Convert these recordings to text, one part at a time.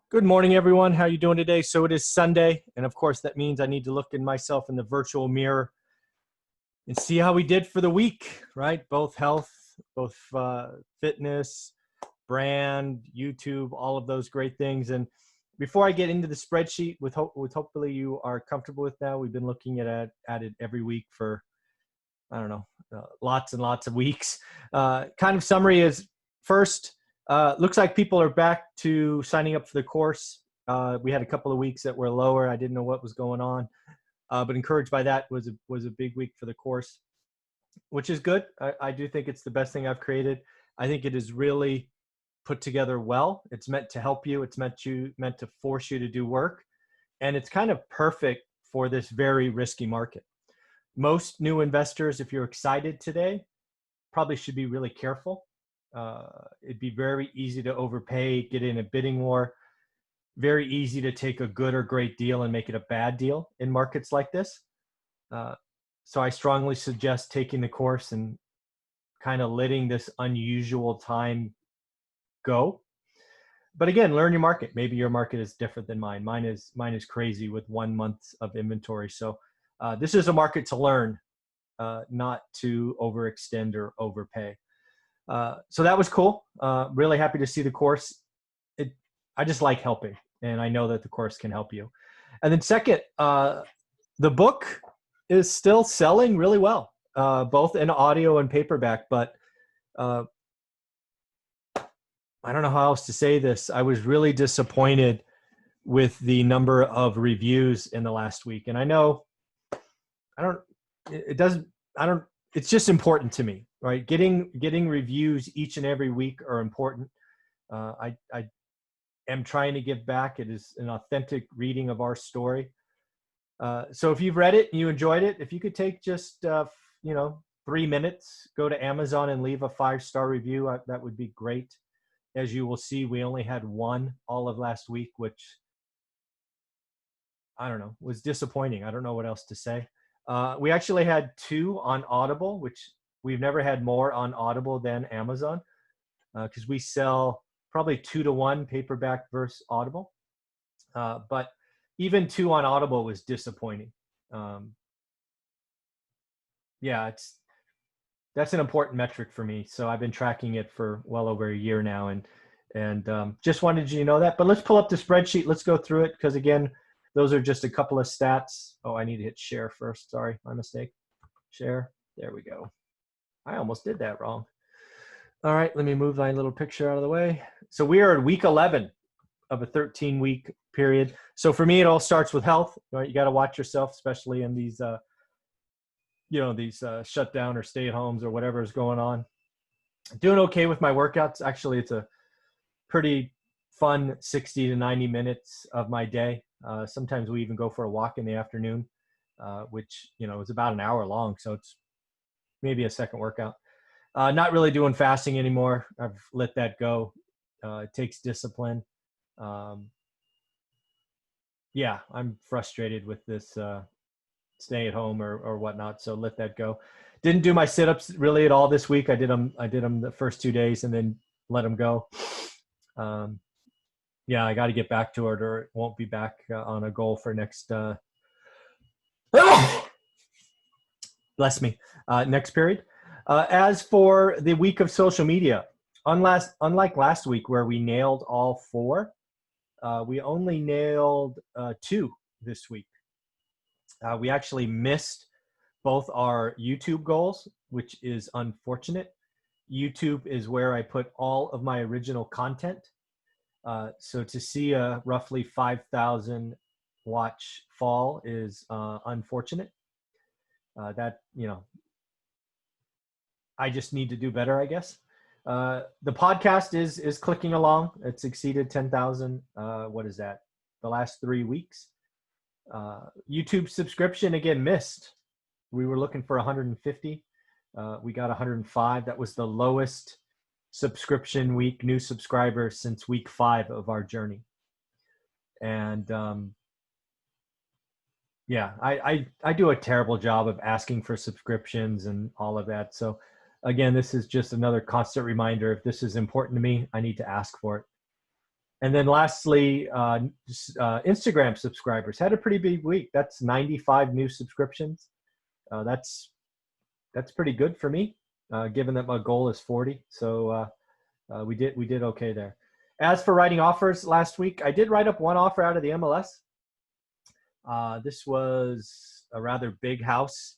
Good morning, everyone. How are you doing today? So it is Sunday, and of course that means I need to look at myself in the virtual mirror and see how we did for the week, right? Both health, both fitness, brand, YouTube, all of those great things. And before I get into the spreadsheet, with hopefully you are comfortable with now, we've been looking at it every week for, I don't know, lots and lots of weeks. Kind of summary is first, looks like people are back to signing up for the course. We had a couple of weeks that were lower. I didn't know what was going on, but encouraged by that was a big week for the course, which is good. I do think it's the best thing I've created. I think it is really put together well. It's meant to help you. It's meant to force you to do work, and it's kind of perfect for this very risky market. Most new investors, if you're excited today, probably should be really careful. It'd be very easy to overpay, get in a bidding war, very easy to take a good or great deal and make it a bad deal in markets like this. So I strongly suggest taking the course and kind of letting this unusual time go. But again, learn your market. Maybe your market is different than mine. Mine is crazy with 1 month of inventory. So this is a market to learn, not to overextend or overpay. So that was cool. Really happy to see the course. I just like helping, and I know that the course can help you. And then second, the book is still selling really well, both in audio and paperback. But I don't know how else to say this. I was really disappointed with the number of reviews in the last week. And I know it's just important to me, right? Getting reviews each and every week are important. I am trying to give back. It is an authentic reading of our story. So if you've read it and you enjoyed it, if you could take just 3 minutes, go to Amazon and leave a 5-star review, that would be great. As you will see, we only had one all of last week, which I don't know, was disappointing. I don't know what else to say. We actually had 2 on Audible, which we've never had more on Audible than Amazon, because we sell probably 2 to 1 paperback versus Audible. But even 2 on Audible was disappointing. Yeah, that's an important metric for me. So I've been tracking it for well over a year now, and just wanted you to know that. But let's pull up the spreadsheet. Let's go through it, because again, those are just a couple of stats. Oh, I need to hit share first. Sorry, my mistake. Share. There we go. I almost did that wrong. All right, let me move my little picture out of the way. So we are at week 11 of a 13-week period. So for me, it all starts with health. Right? You got to watch yourself, especially in these, these shutdown or stay-at-homes or whatever is going on. Doing okay with my workouts. Actually, it's a pretty fun 60 to 90 minutes of my day. Sometimes we even go for a walk in the afternoon, which, is about an hour long. So it's maybe a second workout. Not really doing fasting anymore. I've let that go. It takes discipline. Yeah, I'm frustrated with this stay at home or whatnot. So let that go. Didn't do my sit-ups really at all this week. I did them the first 2 days and then let them go. Yeah, I got to get back to it, or it won't be back on a goal for next. Bless me. Next period. As for the week of social media, unlike last week where we nailed all 4, we only nailed 2 this week. We actually missed both our YouTube goals, which is unfortunate. YouTube is where I put all of my original content. So to see a roughly 5,000 watch fall is unfortunate. I just need to do better, I guess. The podcast is clicking along. It's exceeded 10,000. What is that? The last 3 weeks. YouTube subscription again missed. We were looking for 150. We got 105. That was the lowest subscription week, new subscribers since week 5 of our journey. And yeah, I do a terrible job of asking for subscriptions and all of that. So again, this is just another constant reminder. If this is important to me, I need to ask for it. And then lastly, Instagram subscribers had a pretty big week. That's 95 new subscriptions. That's pretty good for me, given that my goal is 40. So we did okay there. As for writing offers last week, I did write up one offer out of the MLS. This was a rather big house,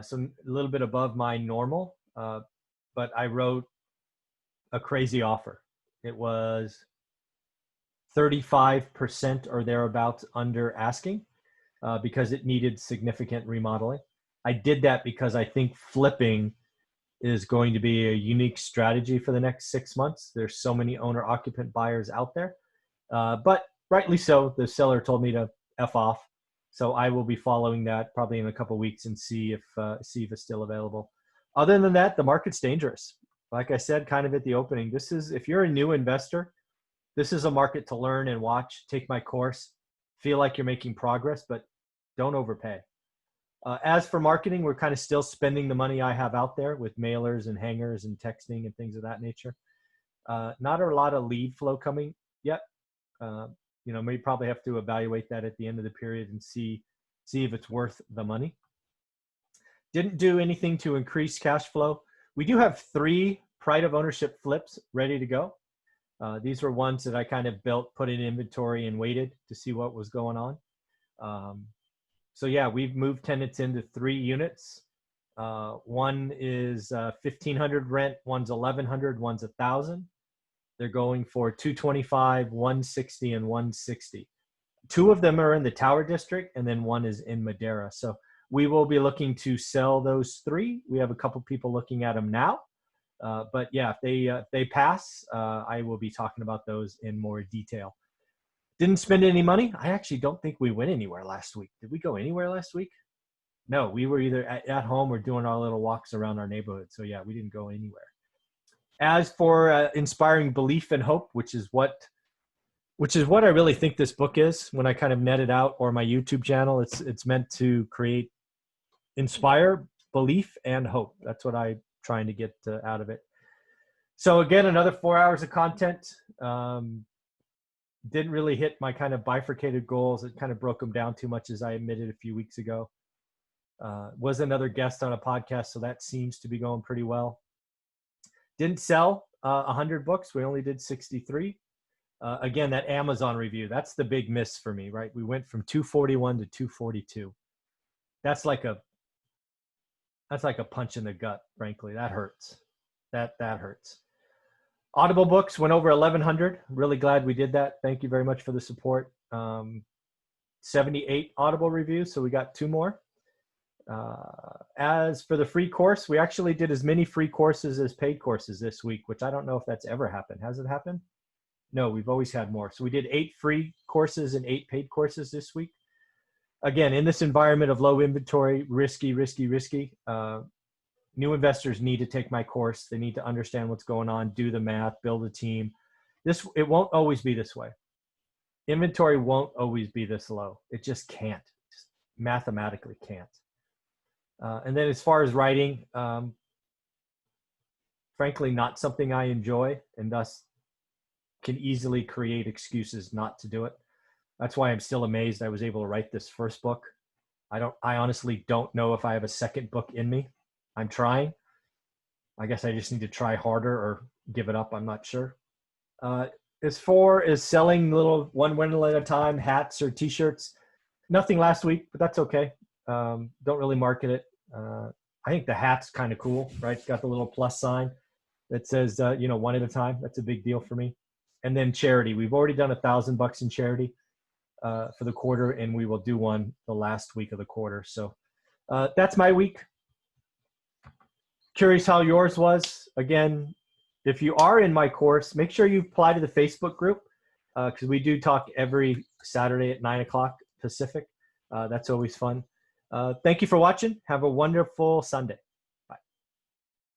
so a little bit above my normal, but I wrote a crazy offer. It was 35% or thereabouts under asking, because it needed significant remodeling. I did that because I think flipping is going to be a unique strategy for the next 6 months. There's so many owner-occupant buyers out there, but rightly so. The seller told me to F off, so I will be following that probably in a couple of weeks and see if it's still available. Other than that, the market's dangerous. Like I said, kind of at the opening, if you're a new investor, this is a market to learn and watch. Take my course, feel like you're making progress, but don't overpay. As for marketing, we're kind of still spending the money I have out there with mailers and hangers and texting and things of that nature. Not a lot of lead flow coming yet. We probably have to evaluate that at the end of the period and see if it's worth the money. Didn't do anything to increase cash flow. We do have 3 pride of ownership flips ready to go. These were ones that I kind of built, put in inventory, and waited to see what was going on. So yeah, we've moved tenants into 3 units. One is 1,500 rent, one's 1,100, one's 1,000. They're going for 225, 160, and 160. 2 of them are in the Tower District, and then 1 is in Madera. So we will be looking to sell those 3. We have a couple people looking at them now. But yeah, if they pass, I will be talking about those in more detail. Didn't spend any money. I actually don't think we went anywhere last week. Did we go anywhere last week? No, we were either at home or doing our little walks around our neighborhood. So yeah, we didn't go anywhere. As for inspiring belief and hope, which is what I really think this book is. When I kind of net it out, or my YouTube channel, it's meant to inspire belief and hope. That's what I'm trying to get out of it. So again, another 4 hours of content. Didn't really hit my kind of bifurcated goals. It kind of broke them down too much, as I admitted a few weeks ago. Was another guest on a podcast, so that seems to be going pretty well. Didn't sell 100 books. We only did 63. Again, that Amazon review, that's the big miss for me, right? We went from 241 to 242. That's like a punch in the gut, frankly. That hurts. That hurts. Audible books went over 1,100. Really glad we did that. Thank you very much for the support. 78 Audible reviews, so we got 2 more. As for the free course, we actually did as many free courses as paid courses this week, which I don't know if that's ever happened. Has it happened? No, we've always had more. So we did 8 free courses and 8 paid courses this week. Again, in this environment of low inventory, risky. New investors need to take my course. They need to understand what's going on, do the math, build a team. It won't always be this way. Inventory won't always be this low. It just can't. Just mathematically can't. And then as far as writing, frankly, not something I enjoy, and thus can easily create excuses not to do it. That's why I'm still amazed I was able to write this first book. I honestly don't know if I have a second book in me. I'm trying. I guess I just need to try harder or give it up. I'm not sure. As far as selling little one windle at a time, hats or t-shirts, nothing last week, but that's okay. Don't really market it. I think the hat's kind of cool, right? It's got the little plus sign that says, one at a time. That's a big deal for me. And then charity. We've already done $1,000 in charity for the quarter, and we will do one the last week of the quarter. So that's my week. Curious how yours was. Again, if you are in my course, make sure you apply to the Facebook group, because we do talk every Saturday at 9 o'clock Pacific. That's always fun. Thank you for watching. Have a wonderful Sunday.